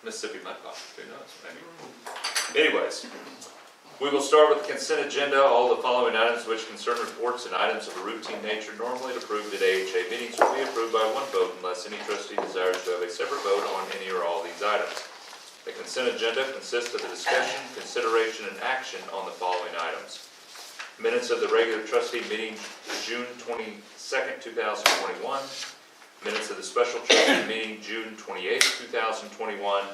Mississippi Mud Pie, who knows, maybe. Anyways, we will start with the consent agenda. All the following items which concern reports and items of a routine nature normally approved at AHA meetings will be approved by one vote unless any trustee desires to have a separate vote on any or all these items. The consent agenda consists of the discussion, consideration, and action on the following items. Minutes of the regular trustee meeting June 22nd, 2021. Minutes of the special trustee meeting June 28th, 2021.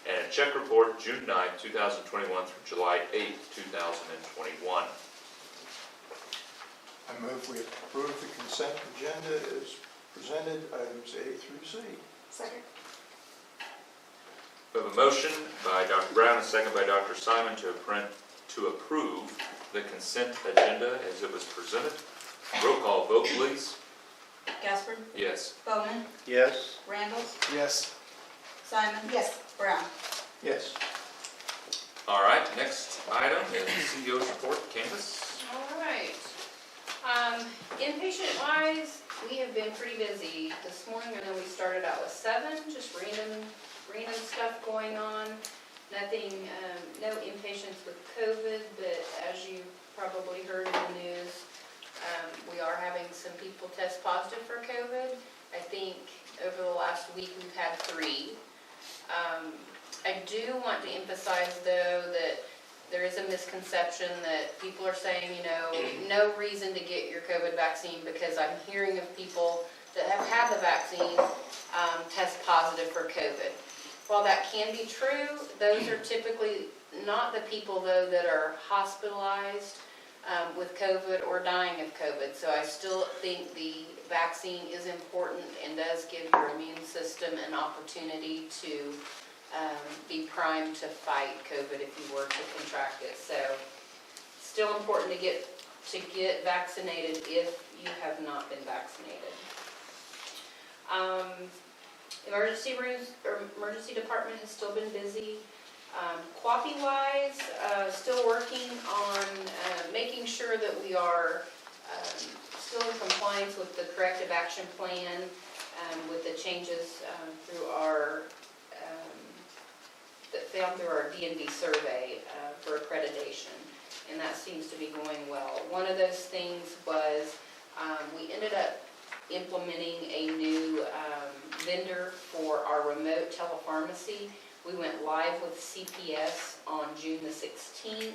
And a check report June 9th, 2021 through July 8th, 2021. I move we approve the consent agenda as presented, items A through C. Second. We have a motion by Dr. Brown and a second by Dr. Simon to approve the consent agenda as it was presented. Roll call vote, please. Gaspard? Yes. Bowman? Yes. Randall? Yes. Simon? Yes. Brown? Yes. All right, next item is CEO's report. Candace? All right. Inpatient-wise, we have been pretty busy. This morning, I know we started out with 7, just random stuff going on. Nothing, no inpatients with COVID, but as you probably heard in the news, we are having some people test positive for COVID. I think over the last week we've had 3. I do want to emphasize, though, that there is a misconception that people are saying, no reason to get your COVID vaccine, because I'm hearing of people that have had the vaccine test positive for COVID. While that can be true, those are typically not the people, though, that are hospitalized with COVID or dying of COVID. So I still think the vaccine is important and does give your immune system an opportunity to be primed to fight COVID if you were to contract it. So still important to get vaccinated if you have not been vaccinated. Emergency rooms or emergency department has still been busy. QAPI-wise, still working on making sure that we are still in compliance with the corrective action plan with the changes through our that found through our D&D survey for accreditation, and that seems to be going well. One of those things was we ended up implementing a new vendor for our remote telepharmacy. We went live with CPS on June the 16th,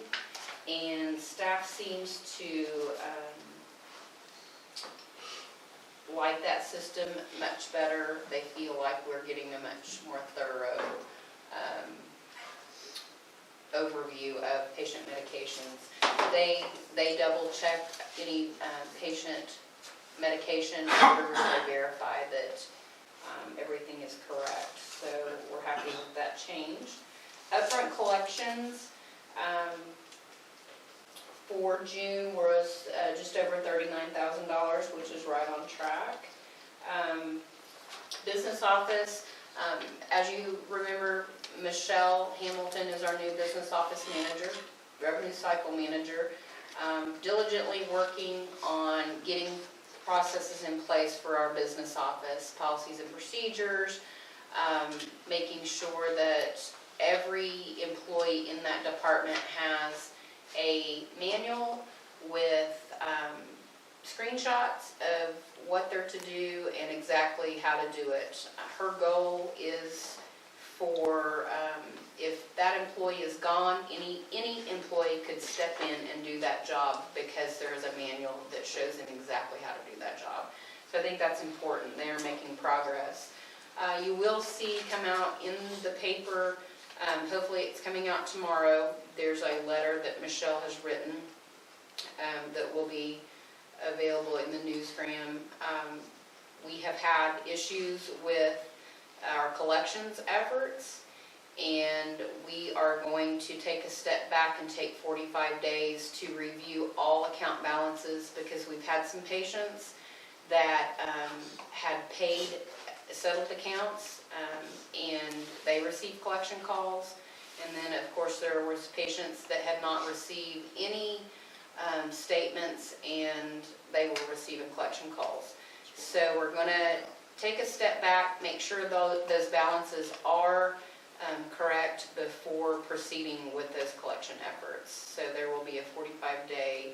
and staff seems to like that system much better. They feel like we're getting a much more thorough overview of patient medications. They double check any patient medication orders. They verify that everything is correct. So we're happy with that change. Upfront collections for June was just over $39,000, which is right on track. Business office, as you remember, Michelle Hamilton is our new business office manager, revenue cycle manager, diligently working on getting processes in place for our business office, policies and procedures, making sure that every employee in that department has a manual with screenshots of what they're to do and exactly how to do it. Her goal is for if that employee is gone, any employee could step in and do that job because there is a manual that shows them exactly how to do that job. So I think that's important. They are making progress. You will see come out in the paper, hopefully it's coming out tomorrow, there's a letter that Michelle has written that will be available in the newsgram. We have had issues with our collections efforts, and we are going to take a step back and take 45 days to review all account balances, because we've had some patients that had paid settled accounts and they received collection calls, and then of course there was patients that had not received any statements and they were receiving collection calls. So we're going to take a step back, make sure those balances are correct before proceeding with those collection efforts. So there will be a 45-day,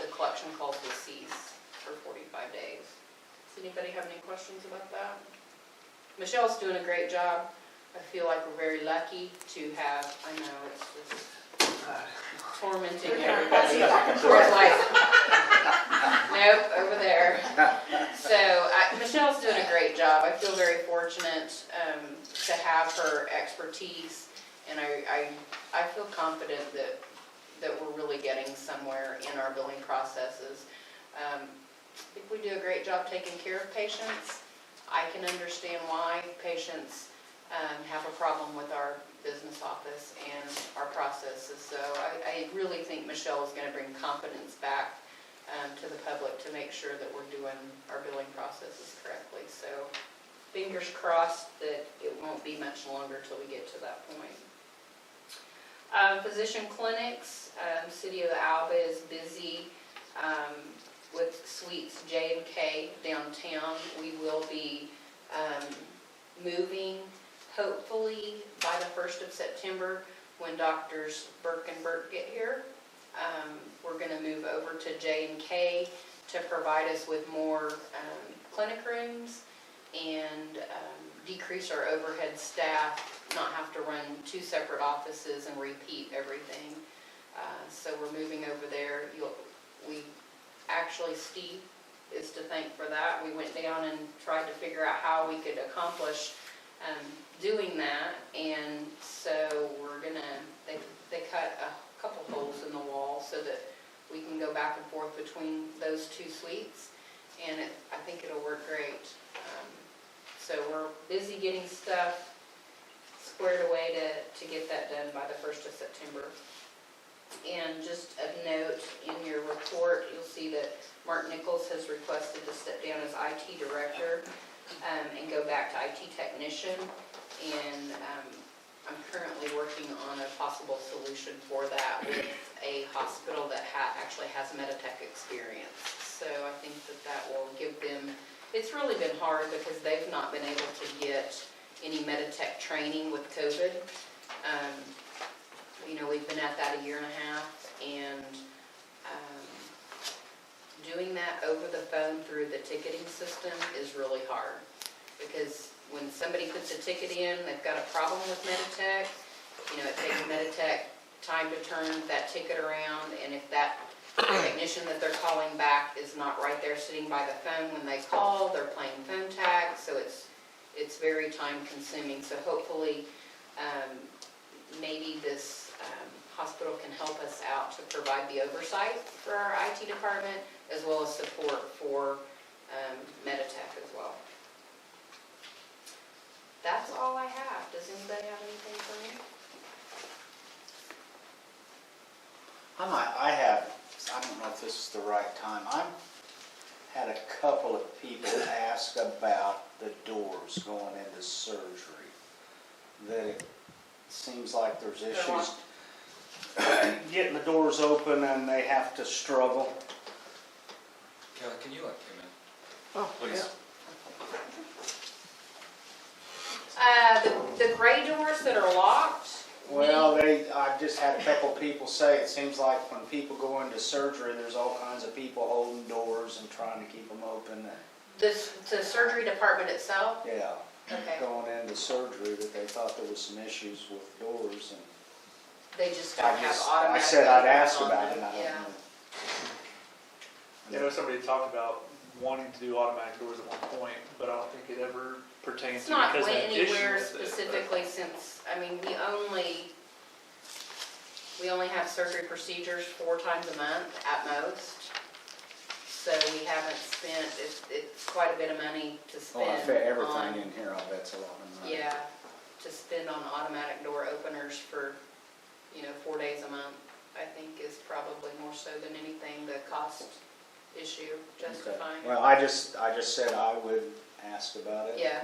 the collection calls will cease for 45 days. Does anybody have any questions about that? Michelle's doing a great job. I feel like we're very lucky to have, I know, it's just tormenting everybody. We're like, nope, over there. So Michelle's doing a great job. I feel very fortunate to have her expertise, and I feel confident that we're really getting somewhere in our billing processes. I think we do a great job taking care of patients. I can understand why patients have a problem with our business office and our processes. So I really think Michelle is going to bring confidence back to the public to make sure that we're doing our billing processes correctly. So fingers crossed that it won't be much longer till we get to that point. Physician clinics, City of Alva is busy with Suites J and K downtown. We will be moving hopefully by the 1st of September when Doctors Burke and Burke get here. We're going to move over to J and K to provide us with more clinic rooms and decrease our overhead staff, not have to run 2 separate offices and repeat everything. So we're moving over there. Actually, Steve is to thank for that. We went down and tried to figure out how we could accomplish doing that, and so we're gonna, they cut a couple holes in the wall so that we can go back and forth between those 2 suites, and I think it'll work great. So we're busy getting stuff squared away to get that done by the 1st of September. And just of note, in your report, you'll see that Mark Nichols has requested to step down as IT director and go back to IT technician. And I'm currently working on a possible solution for that with a hospital that actually has Meditech experience. So I think that will give them, it's really been hard because they've not been able to get any Meditech training with COVID. We've been at that a year and a half, and doing that over the phone through the ticketing system is really hard, because when somebody puts a ticket in, they've got a problem with Meditech, it takes Meditech time to turn that ticket around, and if that technician that they're calling back is not right there sitting by the phone when they call, they're playing phone tag, so it's very time consuming. So hopefully maybe this hospital can help us out to provide the oversight for our IT department, as well as support for Meditech as well. That's all I have. Does anybody have anything for me? I don't know if this is the right time. I've had a couple of people ask about the doors going into surgery. That it seems like there's issues getting the doors open and they have to struggle. Kelly, can you let Kim in? Oh, Please. The gray doors that are locked. Well, I've just had a couple people say it seems like when people go into surgery, there's all kinds of people holding doors and trying to keep them open. The surgery department itself. Yeah, Okay. going into surgery, that they thought there was some issues with doors, and They just don't have I automatic. said I'd ask openers on about it, them. and I don't Yeah. know. I know somebody talked about wanting to do automatic doors at one point, but I don't think it ever pertains It's to not because of went an issue anywhere with it, but- specifically since, we only have surgery procedures 4 times a month at most. So we haven't spent, it's quite a bit of money to Oh, spend I bet everything on, in here, I bet's a lot of money. yeah, to spend on automatic door openers for, 4 days a month, I think is probably more so than anything the cost issue Okay. justifying. Well, I just said I would ask about it. Yeah,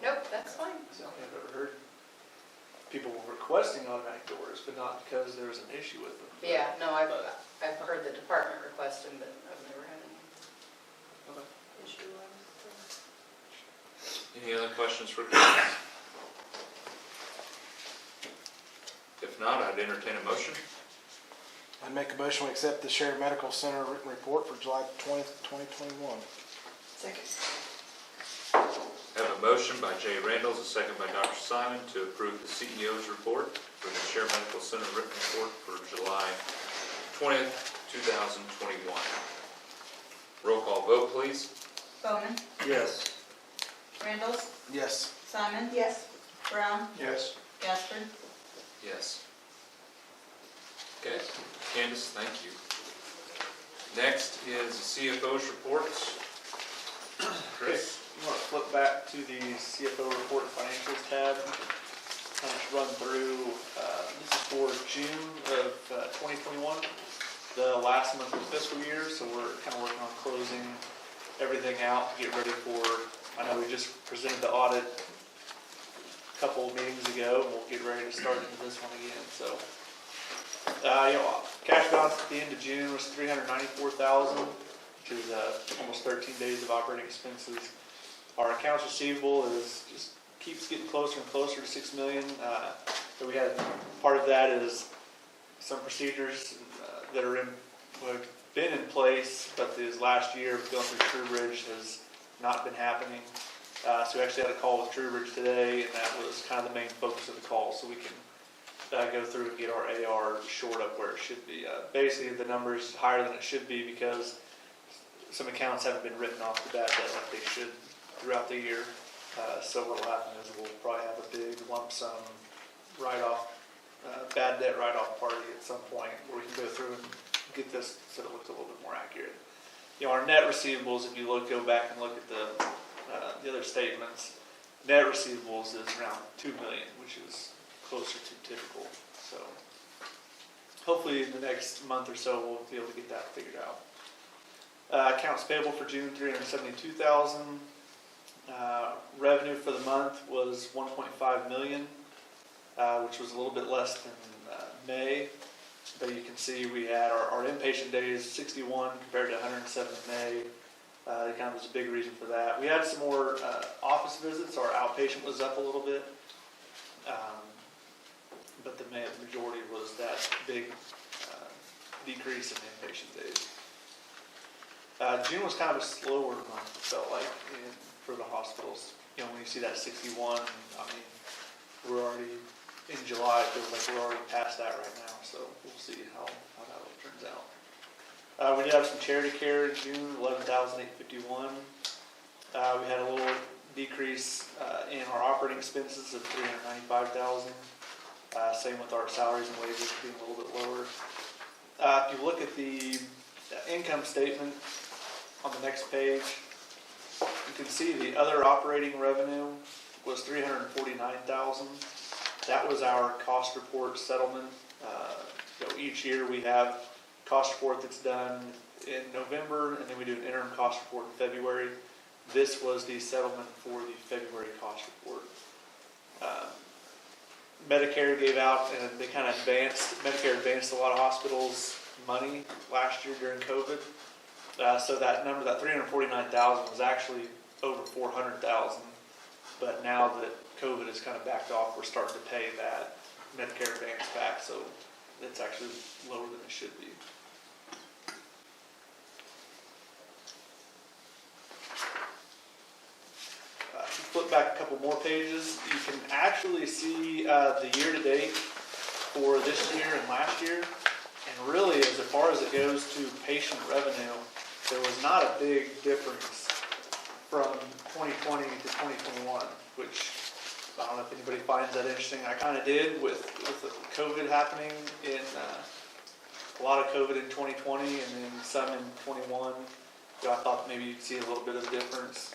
nope, that's fine. I don't think I've ever heard people requesting automatic doors, but not because there's an issue with them. Yeah, no, I've heard the department request them, but I've never had any Okay. issue with them. Any other questions for Kim? not, I'd entertain a motion. I make a motion to accept the Sheriff Medical Center written report for July 20th, 2021. Second. I have a motion by Jay Randalls, a second by Dr. Simon, to approve the CEO's report for the Share Medical Center written report for July 20th, 2021. Roll call vote, please. Bowman, Yes. Randalls, Yes. Simon. Yes. Brown, Yes. Casper. Yes. Okay, Candace, thank you. Next is the CFO's reports. Chris? You want to flip back to the CFO report and financials tab, kind of run through, this is for June of 2021, the last month of the fiscal year, so we're kind of working on closing everything out, get ready for, I know we just presented the audit a couple of meetings ago, and we'll get ready to start into this one again, so. Cash balance at the end of June was $394,000, which is almost 13 days of operating expenses. Our accounts receivable just keeps getting closer and closer to $6 million. So we had, part of that is some procedures that are have been in place, but this last year going through TrueBridge has not been happening. So we actually had a call with TrueBridge today, and that was kind of the main focus of the call, so we can go through and get our AR shored up where it should be. Basically, the number is higher than it should be because some accounts haven't been written off the bad debt like they should throughout the year. So what will happen is we'll probably have a big lump sum write-off, bad debt write-off party at some point where we can go through and get this so it looks a little bit more accurate. Our net receivables, if you go back and look at the other statements, net receivables is around $2 million, which is closer to typical. So hopefully in the next month or so we'll be able to get that figured out. Accounts payable for June, $372,000. Revenue for the month was $1.5 million, which was a little bit less than May. But you can see we had our inpatient days 61 compared to 107 in May. It kind of was a big reason for that. We had some more office visits. Our outpatient was up a little bit. But the majority was that big decrease in inpatient days. June was kind of a slower month, it felt like, for the hospitals. When you see that 61, I mean, we're already in July, it feels like we're already past that right now, so we'll see how that all turns out. We did have some charity care in June, $11,851. We had a little decrease in our operating expenses of $395,000. Same with our salaries and wages being a little bit lower. If you look at the income statement on the next page, you can see the other operating revenue was $349,000. That was our cost report settlement. Each year we have cost report that's done in November, and then we do an interim cost report in February. This was the settlement for the February cost report. Medicare gave out, and they kind of Medicare advanced a lot of hospitals money last year during COVID. So that number, that $349,000 was actually over $400,000. But now that COVID has kind of backed off, we're starting to pay that Medicare advance back. So it's actually lower than it should be. Flip back a couple more pages, you can actually see the year-to-date for this year and last year. And really, as far as it goes to patient revenue, there was not a big difference from 2020 to 2021, which I don't know if anybody finds that interesting. I kind of did with the COVID happening in a lot of COVID in 2020 and then some in 21. So I thought maybe you'd see a little bit of a difference.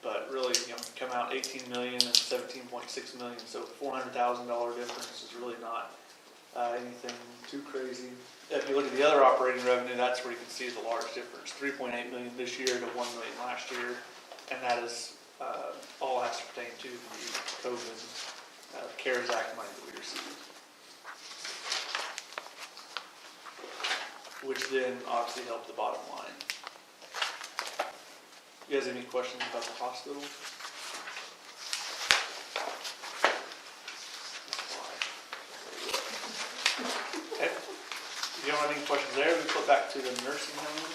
But really, come out 18 million and 17.6 million, so $400,000 difference is really not anything too crazy. If you look at the other operating revenue, that's where you can see the large difference. 3.8 million this year to 1 million last year, and that is all has to pertain to the COVID CARES Act money that we received, which then obviously helped the bottom line. You guys have any questions about the hospital? you don't have any questions there, we flip back to the nursing home.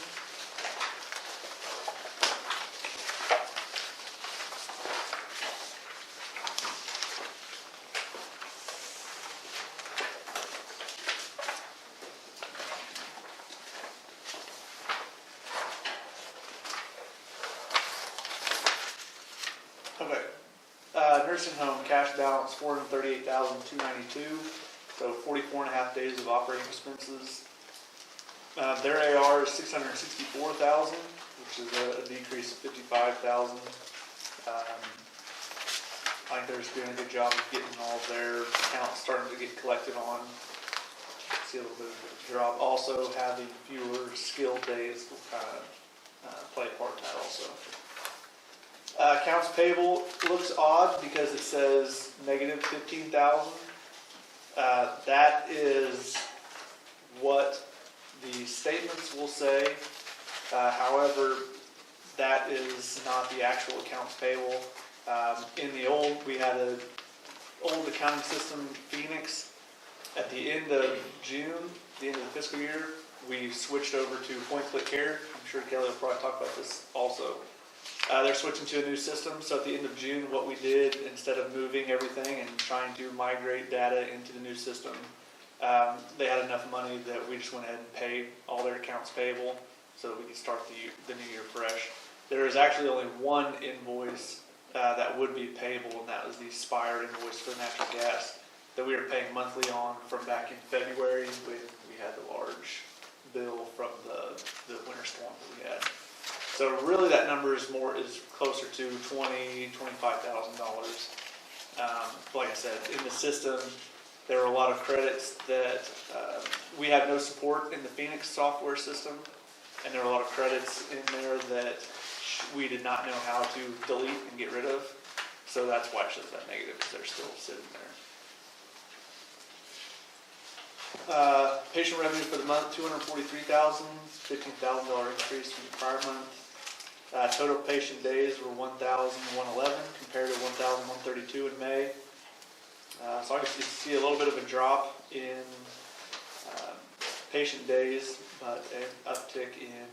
Okay, nursing home cash balance, $438,292, so 44.5 days of operating expenses. Their AR is $664,000, which is a decrease of $55,000. I think they're just doing a good job of getting all of their accounts starting to get collected on. See a little bit of a drop. Also, having fewer skilled days will kind of play a part in that also. Accounts payable looks odd because it says negative 15,000. That is what the statements will say. However, that is not the actual accounts payable. We had an old accounting system, Phoenix. At the end of June, the end of the fiscal year, we switched over to point-click care. I'm sure Kelly will probably talk about this also. They're switching to a new system, so at the end of June, what we did, instead of moving everything and trying to migrate data into the new system, they had enough money that we just went ahead and paid all their accounts payable so that we could start the new year fresh. There is actually only one invoice that would be payable, and that was the Spire invoice for natural gas that we were paying monthly on from back in February when we had the large bill from the winter storm that we had. So really that number is closer to $25,000. Like I said, in the system, there are a lot of credits that we have no support in the Phoenix software system, and there are a lot of credits in there that we did not know how to delete and get rid of. So that's why it shows that negative, because they're still sitting there. Patient revenue for the month, $243,000, $15,000 increase from the prior month. Total patient days were 1,111 compared to 1,132 in May. So I guess you see a little bit of a drop in patient days, but an uptick in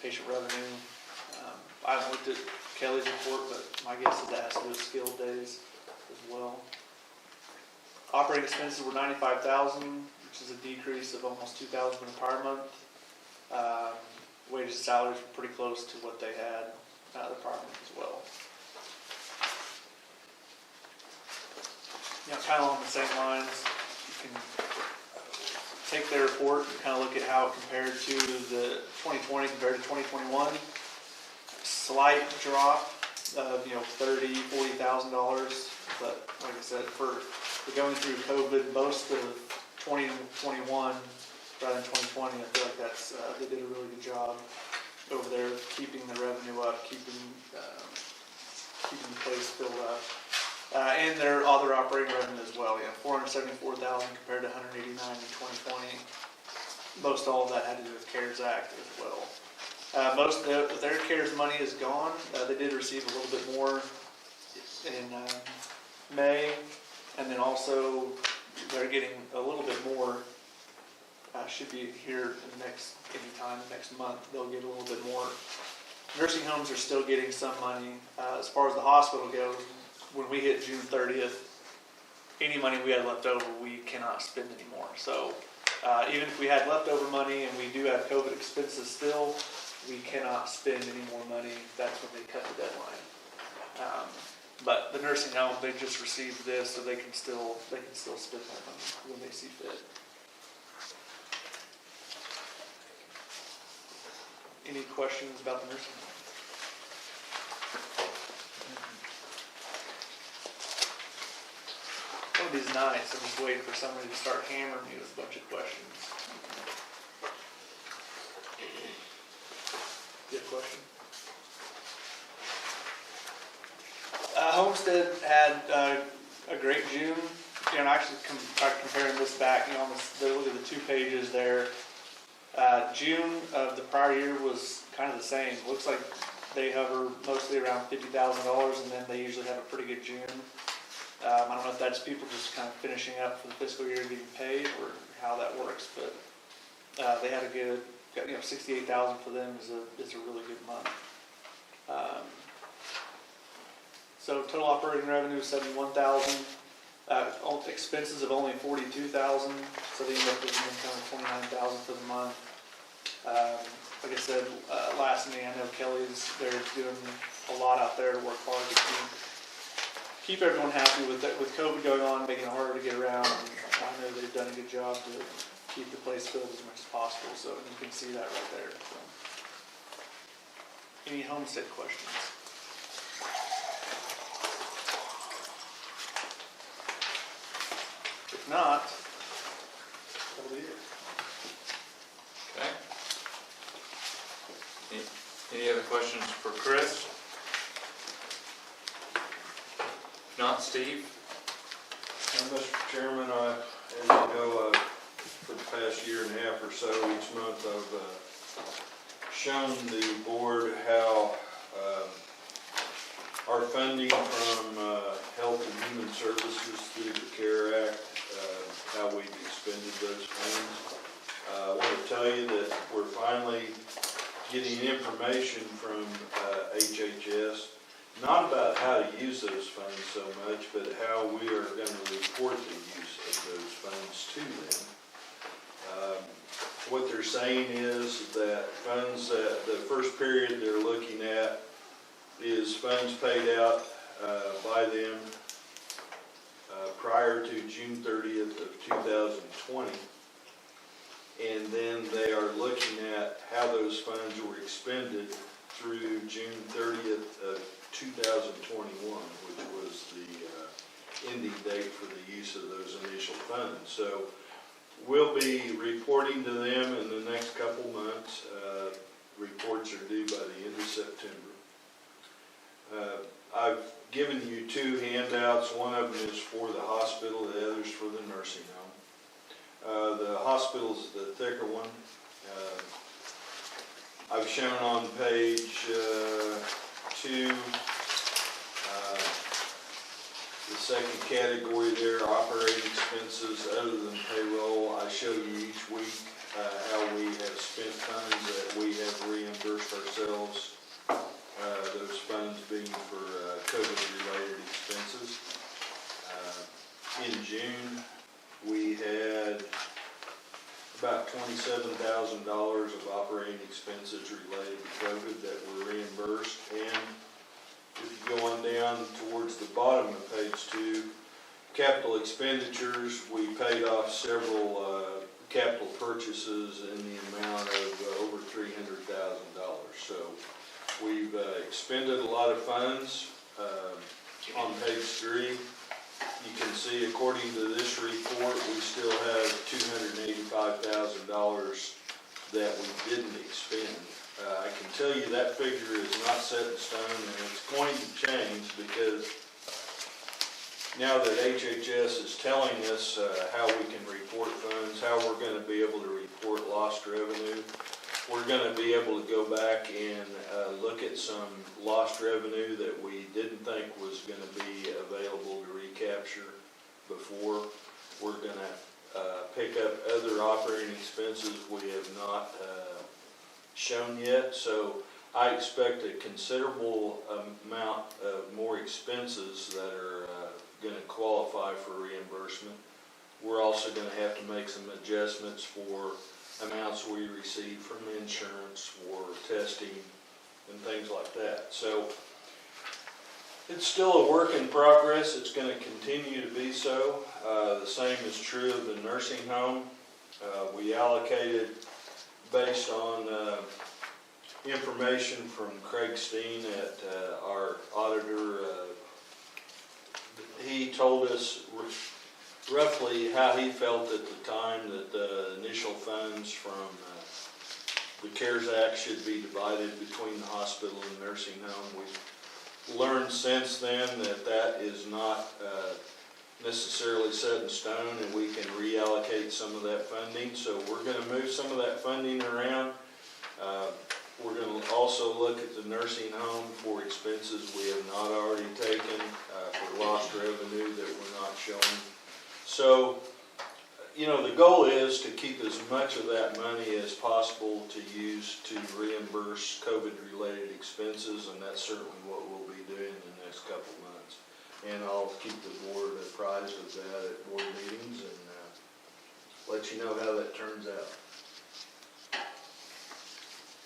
patient revenue. I haven't looked at Kelly's report, but my guess is that has to do with skilled days as well. Operating expenses were $95,000, which is a decrease of almost $2,000 from the prior month. Wages and salaries were pretty close to what they had the prior month as well. Kind of along the same lines, you can take their report and kind of look at how it compared to the 2020 compared to 2021. Slight drop of $30,000, $40,000, but like I said, for going through COVID, most of 2021 rather than 2020, I feel like they did a really good job over there keeping the revenue up, keeping the place filled up. And their other operating revenue as well, $474,000 compared to $189,000 in 2020. Most all of that had to do with CARES Act as well. Most of their CARES money is gone. They did receive a little bit more in May, and then also they're getting a little bit more. Should be here in next month. They'll get a little bit more. Nursing homes are still getting some money. As far as the hospital goes, when we hit June 30th, any money we had left over, we cannot spend anymore. So even if we had leftover money and we do have COVID expenses still, we cannot spend any more money. That's when they cut the deadline. But the nursing home, they just received this, so they can still spend that money when they see fit. Any questions about the nursing home? One of these nights, I'm just waiting for somebody to start hammering me with a bunch of questions. You have a question? Homestead had a great June. And actually tried comparing this back, look at the 2 pages there. June of the prior year was kind of the same. Looks like they hover mostly around $50,000, and then they usually have a pretty good June. I don't know if that's people just kind of finishing up for the fiscal year getting paid or how that works, but They had a good, got, 68,000 for them is a really good month. So total operating revenue is 71,000. Expenses of only 42,000, so they end up with an income of 29,000 for the month. Like I said, lastly, I know they're doing a lot out there to work hard to keep everyone happy with COVID going on, making it harder to get around. And I know they've done a good job to keep the place filled as much as possible, so you can see that right there. So. Any homestead questions? If not, that'll be it. Okay. Any other questions for Chris? If not, Steve? Mr. Chairman, as you know, for the past year and a half or so, each month I've shown the board how our funding from Health and Human Services through the CARE Act, how we've expended those funds. I want to tell you that we're finally getting information from HHS, not about how to use those funds so much, but how we are going to report the use of those funds to them. What they're saying is that funds, the first period they're looking at is funds paid out by them prior to June 30th of 2020. And then they are looking at how those funds were expended through June 30th of 2021, which was the ending date for the use of those initial funds. So we'll be reporting to them in the next couple months. Reports are due by the end of September. I've given you two handouts. One of them is for the hospital, the other's for the nursing home. The hospital's the thicker one. I've shown on page 2, the second category there, operating expenses other than payroll. I show you each week how we have spent funds that we have reimbursed ourselves. Those funds being for COVID-related expenses. In June, we had about $27,000 of operating expenses related to COVID that were reimbursed. And if you go on down towards the bottom of page 2, capital expenditures, we paid off several capital purchases in the amount of over $300,000. So we've expended a lot of funds. On page 3, you can see, according to this report, we still have $285,000 that we didn't expend. I can tell you that figure is not set in stone, and it's going to change because now that HHS is telling us how we can report funds, how we're going to be able to report lost revenue, we're going to be able to go back and look at some lost revenue that we didn't think was going to be available to recapture before. We're going to pick up other operating expenses we have not shown yet. So I expect a considerable amount of more expenses that are going to qualify for reimbursement. We're also going to have to make some adjustments for amounts we receive from insurance for testing and things like that. So it's still a work in progress. It's going to continue to be so. The same is true of the nursing home. We allocated based on information from Craig Steen at our auditor. He told us roughly how he felt at the time that the initial funds from the CARES Act should be divided between the hospital and the nursing home. We've learned since then that that is not necessarily set in stone, and we can reallocate some of that funding. So we're going to move some of that funding around. We're going to also look at the nursing home for expenses we have not already taken, for lost revenue that we're not showing. So you know, the goal is to keep as much of that money as possible to use to reimburse COVID-related expenses, and that's certainly what we'll be doing in the next couple of months. And I'll keep the board apprised of that at board meetings and let you know how that turns out.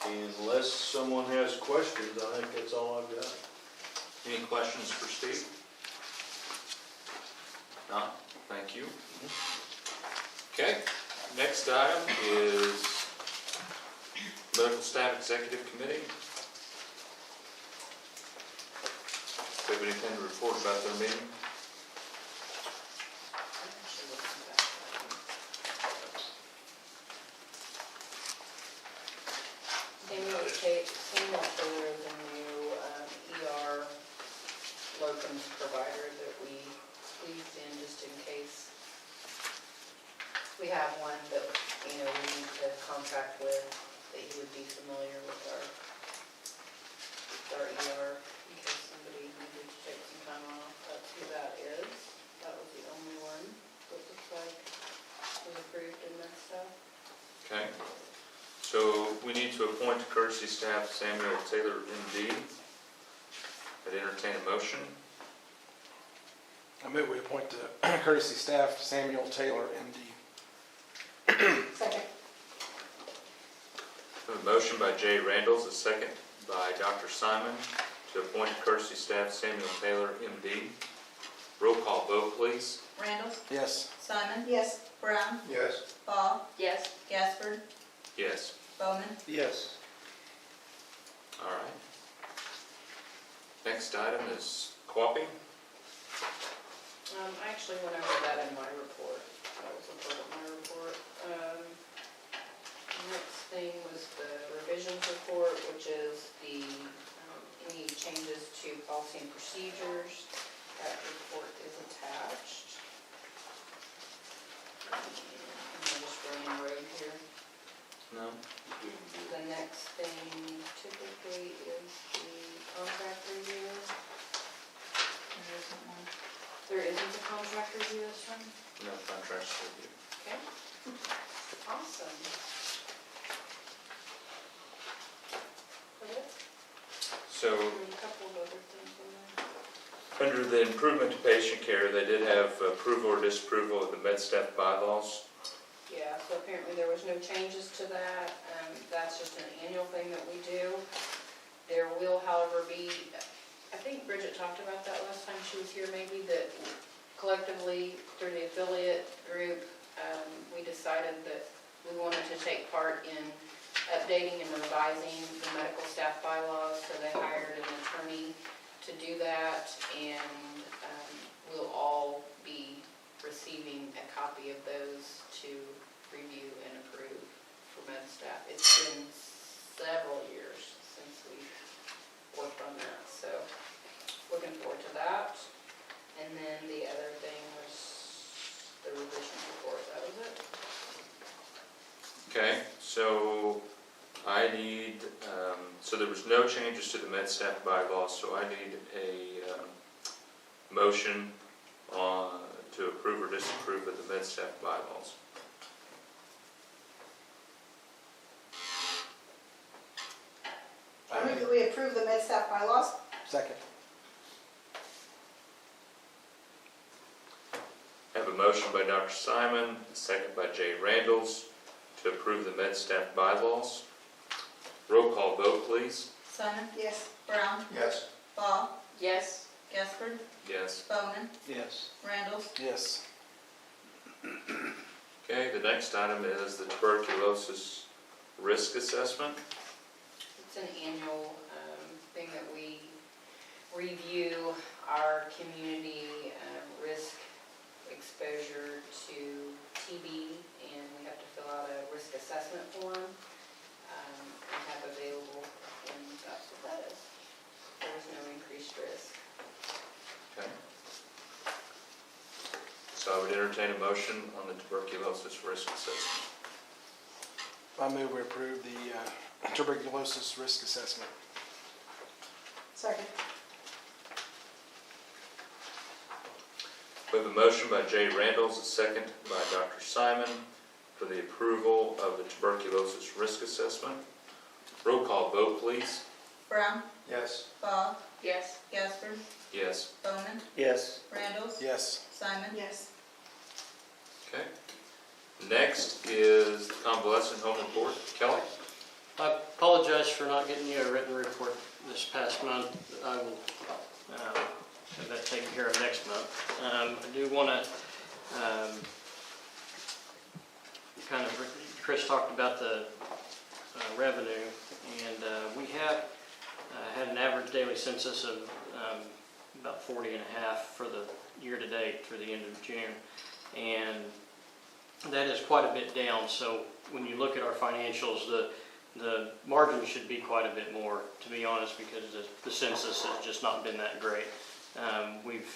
And unless someone has questions, I think that's all I've got. Any questions for Steve? No? Thank you. Okay, next item is Medical Staff Executive Committee. Do you have anything to report about their meeting? Samuel Taylor is a new ER locums provider that we squeezed in just in case. We have one that, we need to contract with, that he would be familiar with our ER in case somebody needed to take some time off. That's who that is. That was the only one that looks like was approved in that stuff. Okay, so we need to appoint to courtesy staff Samuel Taylor, MD. I'd entertain a motion. I move we appoint to courtesy staff Samuel Taylor, MD. Second. A motion by Jay Randalls, a second by Dr. Simon to appoint to courtesy staff Samuel Taylor, MD. Roll call vote, please. Randalls? Yes. Simon? Yes. Brown? Yes. Ball? Yes. Gaspard? Yes. Bowman? Yes. All right. Next item is Quapping. I actually went over that in my report. That was a part of my report. Next thing was the revisions report, which is the, any changes to policy and procedures. That report is attached. And I'm just running road here. No. The next thing typically is the contract review. There isn't a contract review this one? No contracts with you. Okay. Awesome. Okay. So, There's a couple of other things in there. under the improvement to patient care, they did have approval or disapproval of the med staff bylaws. Yeah, so apparently there was no changes to that. That's just an annual thing that we do. There will, however, be, I think Bridget talked about that last time she was here maybe, that collectively through the affiliate group, we decided that we wanted to take part in updating and revising the medical staff bylaws. So they hired an attorney to do that, and we'll all be receiving a copy of those to review and approve for med staff. It's been several years since we've worked on that, so looking forward to that. And then the other thing was the revision report. That was it. Okay, so I need, so there was no changes to the med staff bylaws, so I need a motion to approve or disapprove of the med staff bylaws. I move that we approve the med staff bylaws. Second. I have a motion by Dr. Simon, a second by Jay Randalls to approve the med staff bylaws. Roll call vote, please. Simon? Yes. Brown? Yes. Ball? Yes. Gaspard? Yes. Bowman? Yes. Randalls? Yes. Okay, the next item is the tuberculosis risk assessment. It's an annual thing that we review our community risk exposure to TB, and we have to fill out a risk assessment form. We have available, and that's what that is. There is no increased risk. Okay. So I would entertain a motion on the tuberculosis risk assessment. I move we approve the tuberculosis risk assessment. Second. We have a motion by Jay Randalls, a second by Dr. Simon for the approval of the tuberculosis risk assessment. Roll call vote, please. Brown, Yes. Bob, Yes. Gasper, Yes. Bowman, Yes. Randalls, Yes. Simon. Yes. Okay. Next is the convalescent home report. Kelly? I apologize for not getting you a written report this past month. I will have that taken care of next month. I do want to Chris talked about the revenue, and we have had an average daily census of about 40 and a half for the year to date through the end of June. And that is quite a bit down, so when you look at our financials, the margin should be quite a bit more, to be honest, because the census has just not been that great. We've,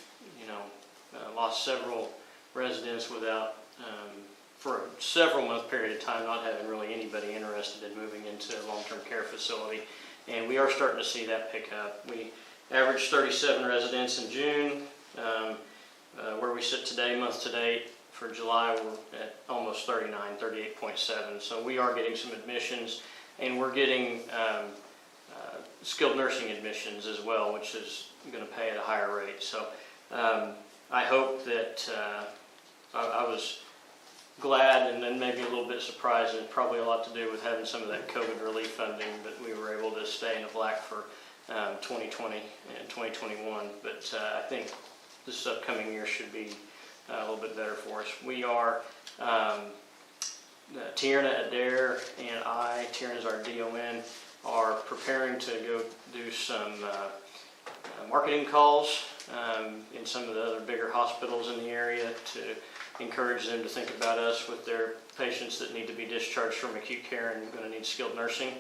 lost several residents without, for a several month period of time, not having really anybody interested in moving into a long-term care facility. And we are starting to see that pick up. We averaged 37 residents in June. Where we sit today, month to date, for July, we're at almost 39, 38.7. So we are getting some admissions, and we're getting skilled nursing admissions as well, which is going to pay at a higher rate. So I hope that I was glad and then maybe a little bit surprised, and probably a lot to do with having some of that COVID relief funding, that we were able to stay in the black for 2020 and 2021. But I think this upcoming year should be a little bit better for us. We are, Tierna Adair and I, Tierna's our DON, are preparing to go do some marketing calls in some of the other bigger hospitals in the area to encourage them to think about us with their patients that need to be discharged from acute care and going to need skilled nursing.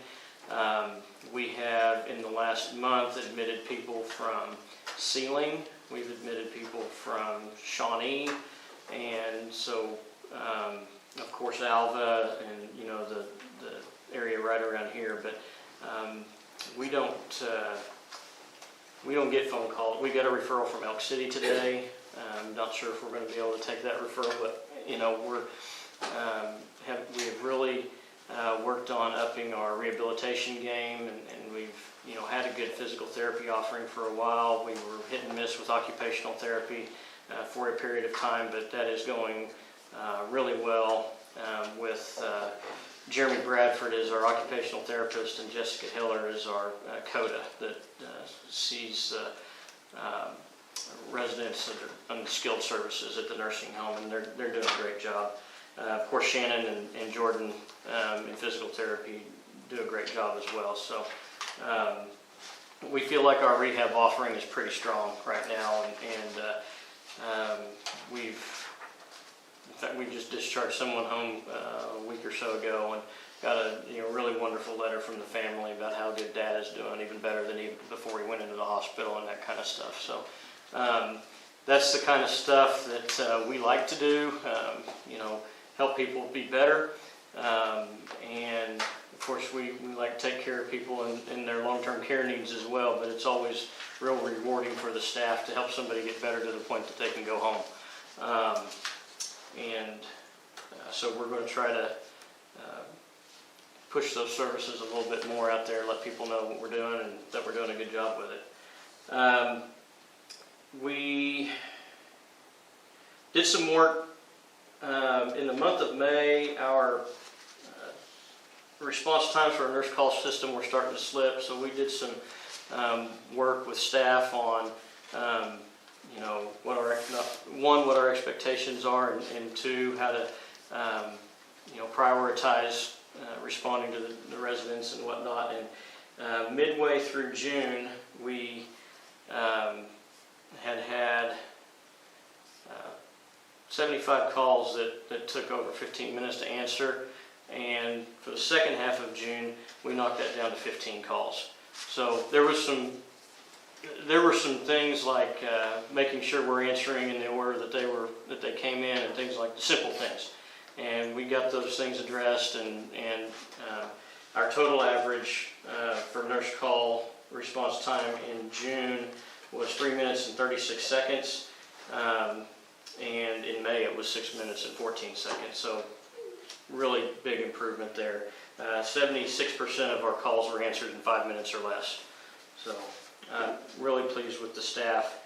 We have, in the last month, admitted people from Sealing. We've admitted people from Shawnee, and so, of course, Alva and, the area right around here. But we don't get phone calls. We got a referral from Elk City today. I'm not sure if we're going to be able to take that referral, but we have really worked on upping our rehabilitation game, and we've had a good physical therapy offering for a while. We were hit and miss with occupational therapy for a period of time, but that is going really well with Jeremy Bradford is our occupational therapist, and Jessica Hiller is our CODA that sees residents that are unskilled services at the nursing home, and they're doing a great job. Of course, Shannon and Jordan in physical therapy do a great job as well. So we feel like our rehab offering is pretty strong right now, and we just discharged someone home a week or so ago, and got a really wonderful letter from the family about how good Dad is doing, even better than even before he went into the hospital and that kind of stuff. So that's the kind of stuff that we like to do, help people be better. And of course, we like to take care of people in their long-term care needs as well, but it's always real rewarding for the staff to help somebody get better to the point that they can go home. So we're going to try to push those services a little bit more out there, let people know what we're doing and that we're doing a good job with it. We did some work in the month of May. Our response times for our nurse call system were starting to slip, so we did some work with staff on what our expectations are, and two, how to prioritize responding to the residents and whatnot. And midway through June, we had 75 calls that took over 15 minutes to answer, and for the second half of June, we knocked that down to 15 calls. So there were some things like making sure we're answering in the order that they came in, and things like simple things. And we got those things addressed, and our total average for nurse call response time in June was 3 minutes and 36 seconds. and in May it was 6 minutes and 14 seconds. So really big improvement there. 76% of our calls were answered in 5 minutes or less. So really pleased with the staff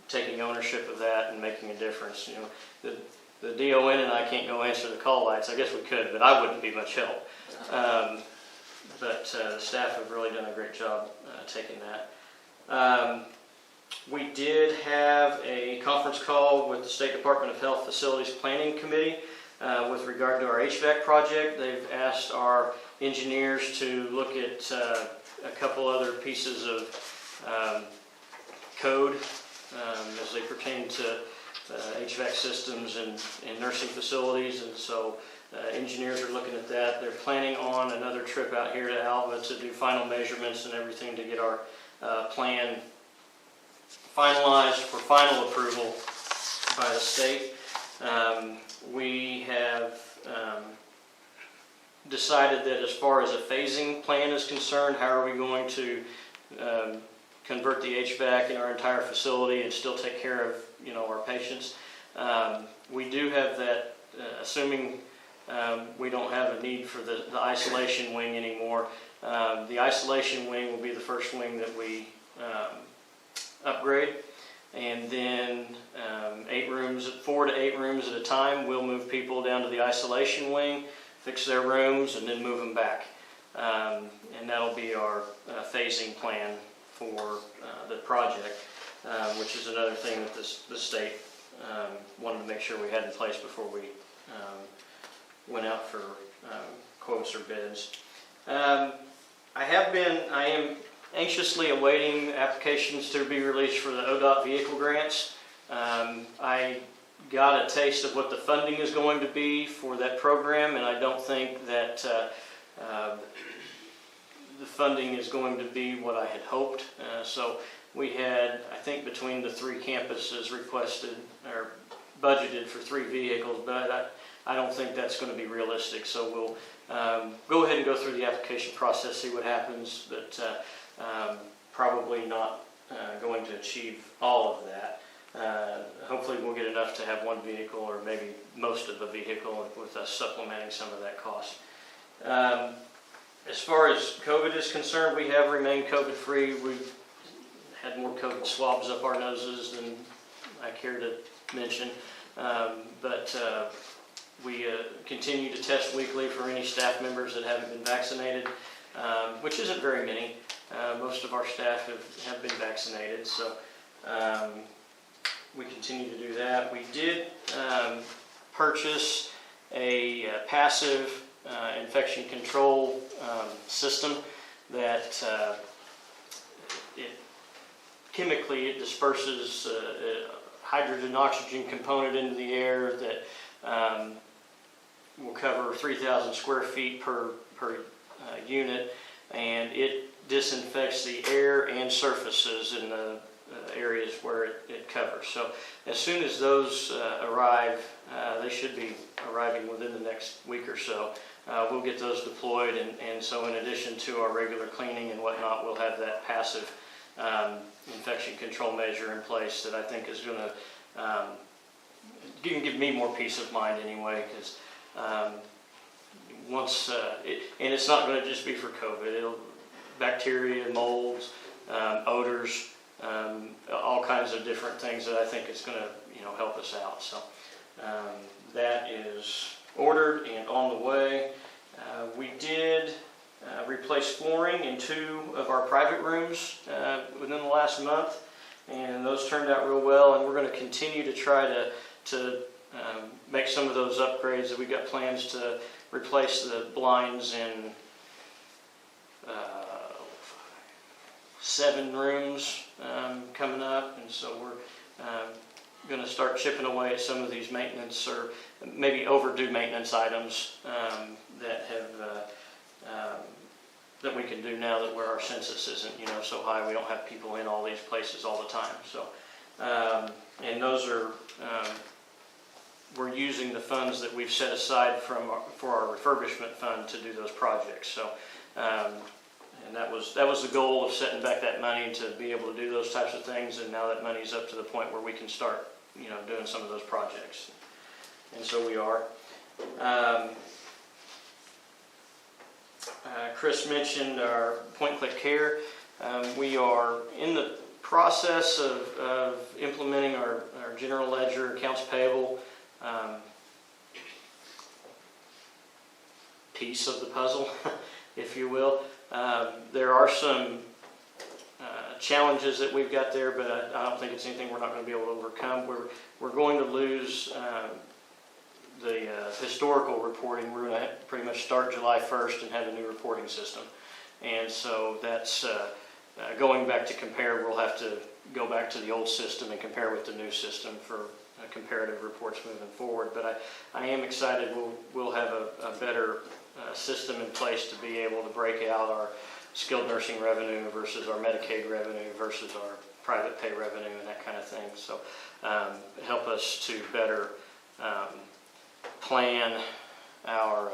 taking ownership of that and making a difference. You know, the DON and I can't go answer the call lights. I guess we could, but I wouldn't be much help. But the staff have really done a great job taking that. We did have a conference call with the State Department of Health Facilities Planning Committee with regard to our HVAC project. They've asked our engineers to look at a couple other pieces of code as they pertain to HVAC systems and nursing facilities, and so engineers are looking at that. They're planning on another trip out here to Alva to do final measurements and everything to get our plan finalized for final approval by the state. We have decided that as far as a phasing plan is concerned, how are we going to convert the HVAC in our entire facility and still take care of, you know, our patients. We do have that, assuming we don't have a need for the isolation wing anymore. The isolation wing will be the first wing that we upgrade, and then 4 to 8 rooms at a time, we'll move people down to the isolation wing, fix their rooms, and then move them back. And that'll be our phasing plan for the project, which is another thing that the state wanted to make sure we had in place before we went out for quotes or bids. I am anxiously awaiting applications to be released for the ODOT vehicle grants. I got a taste of what the funding is going to be for that program, and I don't think that the funding is going to be what I had hoped. So we had, I think between the 3 campuses requested or budgeted for 3 vehicles, but I don't think that's going to be realistic. So we'll go ahead and go through the application process, see what happens, but probably not going to achieve all of that. Hopefully we'll get enough to have 1 vehicle or maybe most of a vehicle with us supplementing some of that cost. As far as COVID is concerned, we have remained COVID-free. We've had more COVID swabs up our noses than I care to mention. But we continue to test weekly for any staff members that haven't been vaccinated, which isn't very many. Most of our staff have been vaccinated, so we continue to do that. We did purchase a passive infection control system that chemically it disperses hydrogen oxygen component into the air that will cover 3,000 square feet per unit, and it disinfects the air and surfaces in the areas where it covers. So as soon as those arrive, they should be arriving within the next week or so. We'll get those deployed, and so in addition to our regular cleaning and whatnot, we'll have that passive infection control measure in place that I think is going to give me more peace of mind anyway, because and it's not going to just be for COVID. Bacteria, molds, odors, all kinds of different things that I think is going to help us out. So that is ordered and on the way. We did replace flooring in 2 of our private rooms within the last month, and those turned out real well, and we're going to continue to try to make some of those upgrades. That we've got plans to replace the blinds in 7 rooms coming up, and so we're going to start chipping away at some of these maintenance or maybe overdue maintenance items that we can do now that where our census isn't so high. We don't have people in all these places all the time. So and those are we're using the funds that we've set aside for our refurbishment fund to do those projects. So and that was the goal of setting back that money to be able to do those types of things, and now that money's up to the point where we can start doing some of those projects. And so we are. Chris mentioned our point-click care. We are in the process of implementing our general ledger, accounts payable piece of the puzzle, if you will. There are some challenges that we've got there, but I don't think it's anything we're not going to be able to overcome. We're going to lose the historical reporting. We're going to pretty much start July 1st and have a new reporting system. And so that's going back to compare. We'll have to go back to the old system and compare with the new system for comparative reports moving forward. But I am excited. We'll have a better system in place to be able to break out our skilled nursing revenue versus our Medicaid revenue versus our private pay revenue and that kind of thing. So help us to better plan our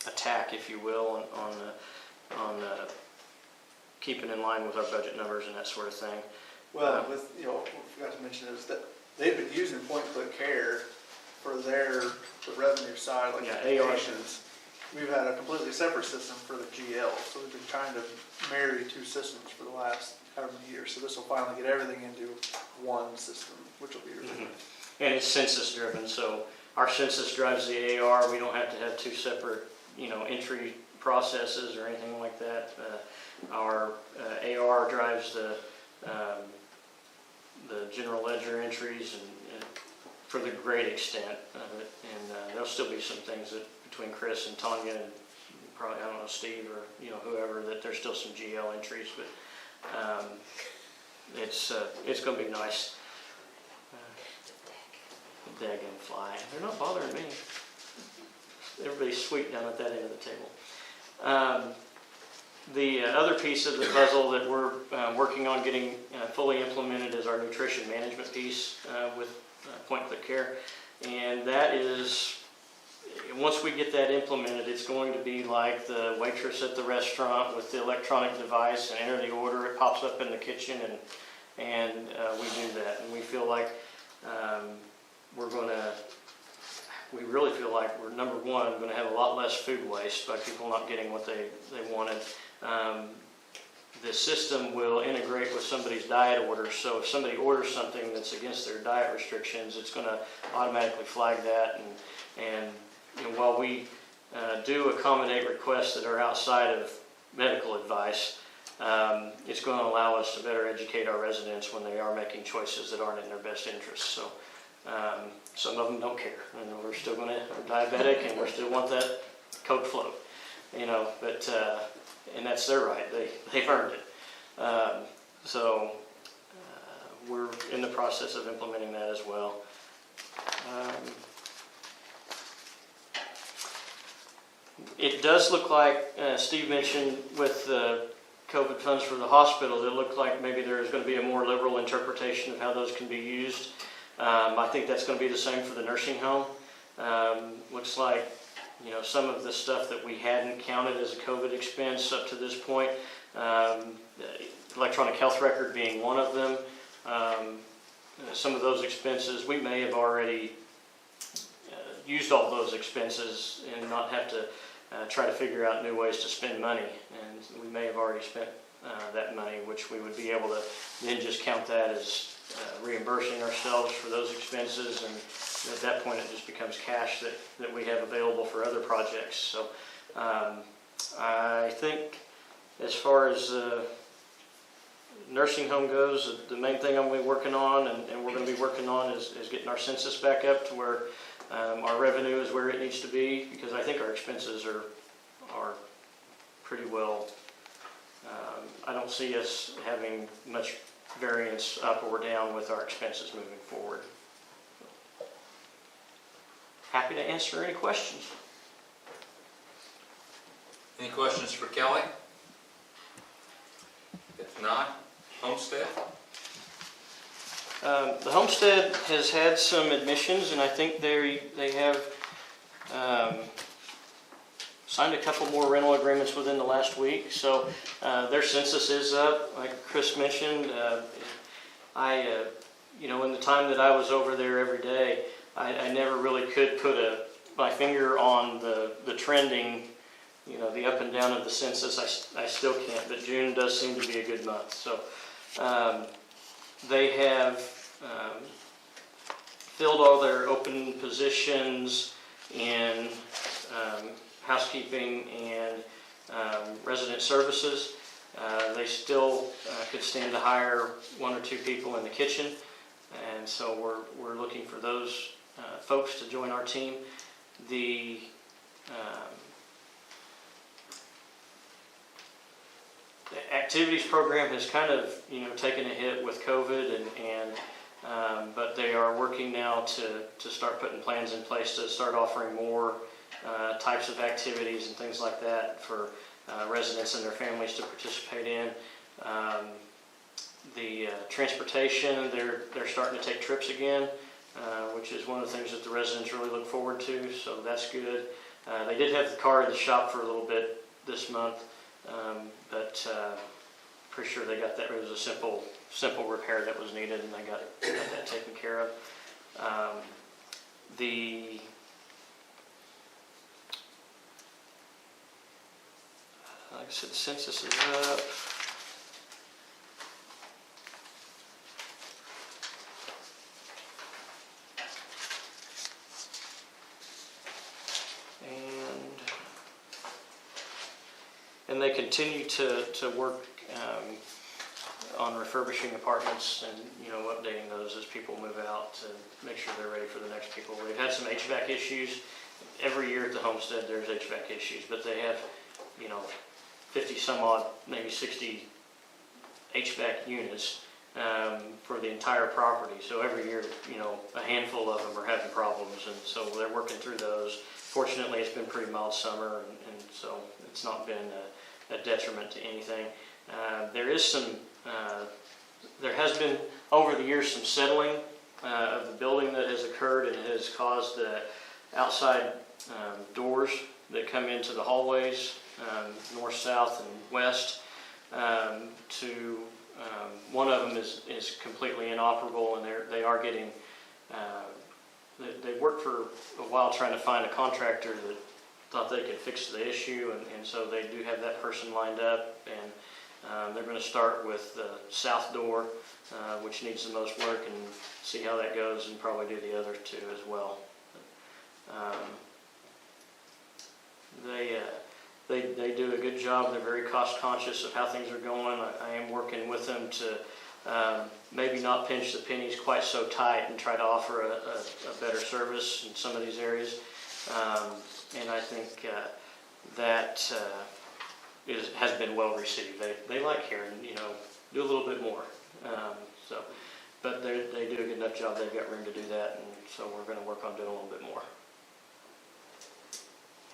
attack, if you will, on keeping in line with our budget numbers and that sort of thing. Well, what I forgot to mention is that they've been using point-click care for the revenue side, like the patients. We've had a completely separate system for the GL, so we've been trying to marry two systems for the last however many years. So this will finally get everything into one system, which will be really nice. And it's census driven, so our census drives the AR. We don't have to have two separate, entry processes or anything like that. Our AR drives the general ledger entries and for the great extent of it. And there'll still be some things that between Chris and Tanya and probably, I don't know, Steve or, whoever, that there's still some GL entries, but it's going to be nice. Daggone fly. They're not bothering me. Everybody's sweet down at that end of the table. The other piece of the puzzle that we're working on getting fully implemented is our nutrition management piece with point-click care. And that is, once we get that implemented, it's going to be like the waitress at the restaurant with the electronic device and enter the order. It pops up in the kitchen and we do that. And we feel like we really feel like we're, number one, going to have a lot less food waste by people not getting what they wanted. The system will integrate with somebody's diet orders, so if somebody orders something that's against their diet restrictions, it's going to automatically flag that. And while we do accommodate requests that are outside of medical advice, it's going to allow us to better educate our residents when they are making choices that aren't in their best interests. So some of them don't care, and we're still going to, we're diabetic and we still want that Coke float, but and that's their right. They've earned it. So we're in the process of implementing that as well. It does look like Steve mentioned with the COVID funds for the hospital, it looked like maybe there is going to be a more liberal interpretation of how those can be used. I think that's going to be the same for the nursing home. Looks like, some of the stuff that we hadn't counted as a COVID expense up to this point, electronic health record being one of them. Some of those expenses, we may have already used all those expenses and not have to try to figure out new ways to spend money. And we may have already spent that money, which we would be able to then just count that as reimbursing ourselves for those expenses, and at that point it just becomes cash that we have available for other projects. So I think as far as nursing home goes, the main thing I'm going to be working on and we're going to be working on is getting our census back up to where our revenue is where it needs to be, because I think our expenses are pretty well, I don't see us having much variance up or down with our expenses moving forward. Happy to answer any questions. Any questions for Kelly? If not, Homestead? The Homestead has had some admissions, and I think they have signed a couple more rental agreements within the last week. So their census is up, like Chris mentioned. I in the time that I was over there every day, I never really could put my finger on the trending, the up and down of the census. I still can't, but June does seem to be a good month. So they have filled all their open positions in housekeeping and resident services. They still could stand to hire 1 or 2 people in the kitchen, and so we're looking for those folks to join our team. The activities program has kind of taken a hit with COVID, but they are working now to start putting plans in place to start offering more types of activities and things like that for residents and their families to participate in. The transportation, they're starting to take trips again, which is one of the things that the residents really look forward to, so that's good. They did have the car in the shop for a little bit this month, but pretty sure they got that. It was a simple repair that was needed, and they got that taken care of. Like I said, the census is up. And they continue to work on refurbishing apartments and updating those as people move out to make sure they're ready for the next people. We've had some HVAC issues. Every year at the homestead there's HVAC issues, but they have 50 some odd, maybe 60 HVAC units for the entire property. So every year, a handful of them are having problems, and so they're working through those. Fortunately, it's been pretty mild summer, and so it's not been a detriment to anything. There has been over the years some settling of the building that has occurred, and it has caused the outside doors that come into the hallways, north, south, and west, one of them is completely inoperable, and they are getting. They worked for a while trying to find a contractor that thought they could fix the issue, and so they do have that person lined up, and they're going to start with the south door, which needs the most work, and see how that goes, and probably do the other two as well. They do a good job. They're very cost conscious of how things are going. I am working with them to maybe not pinch the pennies quite so tight and try to offer a better service in some of these areas. And I think that has been well received. They like hearing, do a little bit more. But they do a good enough job. They've got room to do that, and so we're going to work on doing a little bit more.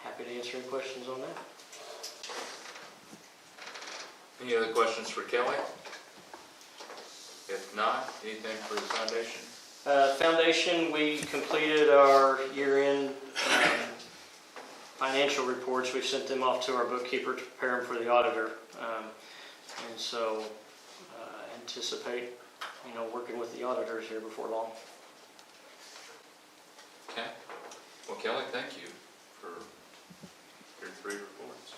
Happy to answer any questions on that. Any other questions for Kelly? If not, anything for the foundation? Foundation, we completed our year-end financial reports. We've sent them off to our bookkeeper to prepare them for the auditor. And so anticipate, working with the auditors here before long. Okay. Well, Kelly, thank you for your 3 reports.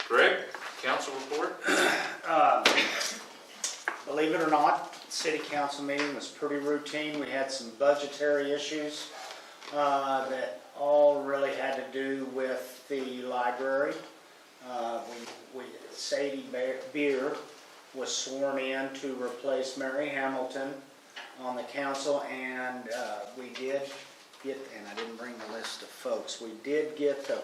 Greg, council report? Believe it or not, city council meeting was pretty routine. We had some budgetary issues that all really had to do with the library. Sadie Beer was sworn in to replace Mary Hamilton on the council, and we did get, and I didn't bring the list of folks, we did get the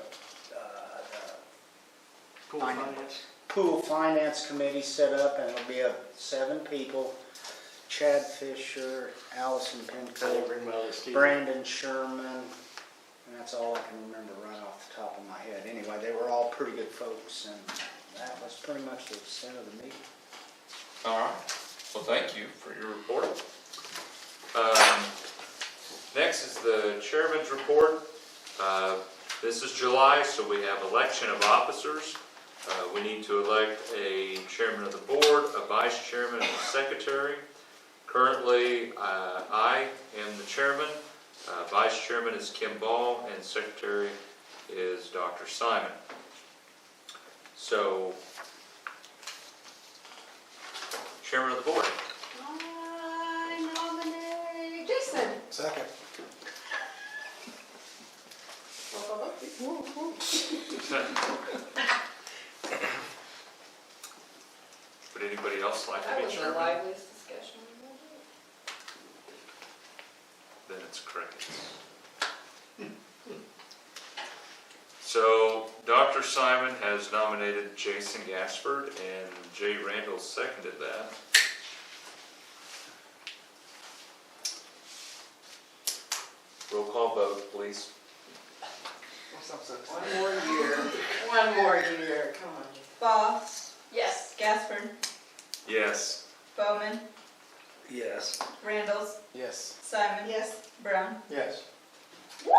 Pool Finance Committee set up, and it'll be 7 people: Chad Fisher, Allison Pincoat, Brandon Sherman, and that's all I can remember right off the top of my head. Anyway, they were all pretty good folks, and that was pretty much the extent of the meeting. All right. Well, thank you for your report. Next is the chairman's report. This is July, so we have election of officers. We need to elect a chairman of the board, a vice chairman, and a secretary. Currently, I am the chairman, vice chairman is Kim Ball, and secretary is Dr. Simon. So, chairman of the board. I nominate Jason. Second. Would anybody else like to That be was the chairman? liveliest discussion we've had. Then it's crickets. So Dr. Simon has nominated Jason Gaspard and Jay Randall seconded that. Roll call vote, please. One more year, come on. Ball, Yes. Gaspard, Yes. Bowman, Yes. Randalls, Yes. Simon. Yes. Brown. Yes. Woo!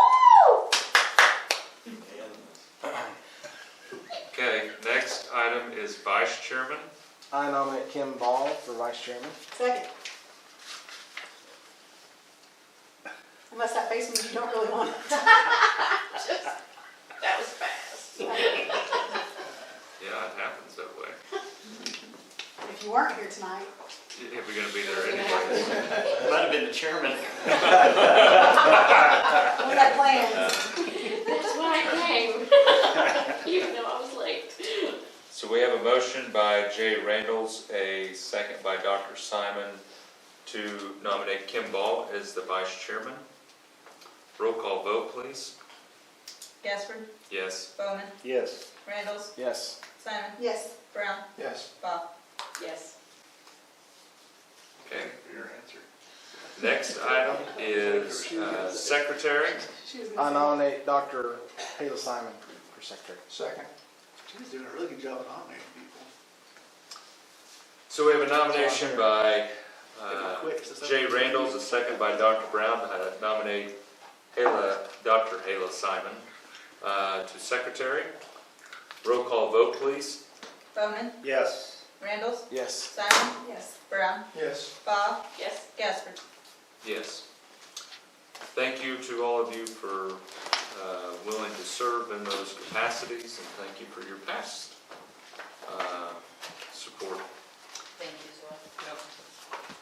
Okay, next item is vice chairman. I nominate Kim Ball for vice chairman. Second. Unless that face means you don't really want it. That was fast. Yeah, it happens that way. If you weren't here tonight. If we're gonna be there anyway. Might have been the chairman. We got plans. That's why I came. Even though I was late. So we have a motion by Jay Randalls, a second by Dr. Simon to nominate Kim Ball as the vice chairman. Roll call vote, please. Gaspard, Yes. Bowman, Yes. Randalls, Yes. Simon. Yes. Brown, Yes. Ball. Yes. Okay. Your answer. Next item is secretary. I nominate Dr. Haley Simon for secretary. Second. She's doing a really good job of nominating people. So we have a nomination by Jay Randalls, a second by Dr. Brown to nominate Dr. Hala Simon to secretary. Roll call vote, please. Bowman, Yes. Randalls, Yes. Simon. Yes. Brown, Yes. Ball, Yes. Gaspard. Yes. Thank you to all of you for willing to serve in those capacities, and thank you for your past support. Thank you, Zoe.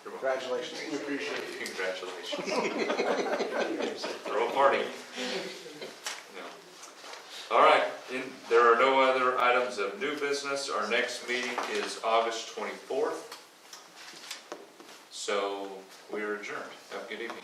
You're welcome. Congratulations. We appreciate it. Congratulations. Throw a party. No. All right, there are no other items of new business. Our next meeting is August 24th. So we are adjourned. Have a good evening.